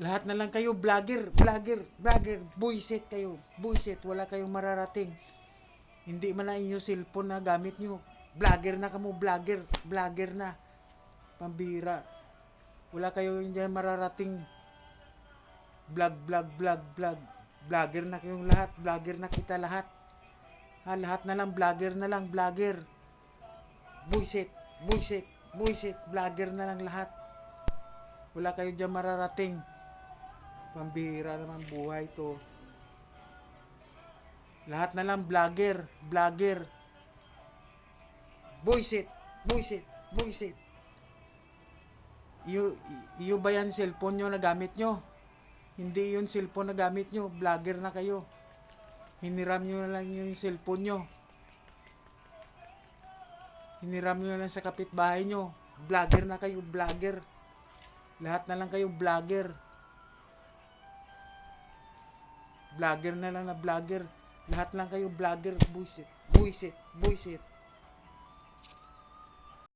Lahat na lang kayo vlogger, buisit kayo, buisit, wala kayong mararating. Hindi man na inyo cellphone na gamit nyo. Vlogger na kamo, vlogger na. Pambira. Wala kayo dyan mararating. Vlog. Vlogger na kayong lahat, vlogger na kita lahat. Lahat na lang, vlogger. Buisit, vlogger na lang lahat. Wala kayo dyan mararating. Pambira naman buhay to. Lahat na lang vlogger. Buisit. Iyo ba yan cellphone nyo na gamit nyo? Hindi yun cellphone na gamit nyo. Vlogger na kayo. Hiniram nyo na lang yung cellphone nyo. Hiniram nyo na lang sa kapitbahay nyo. Vlogger na kayo, vlogger. Lahat na lang kayo vlogger. Vlogger na lang na vlogger. Lahat lang kayo vlogger. Buisit.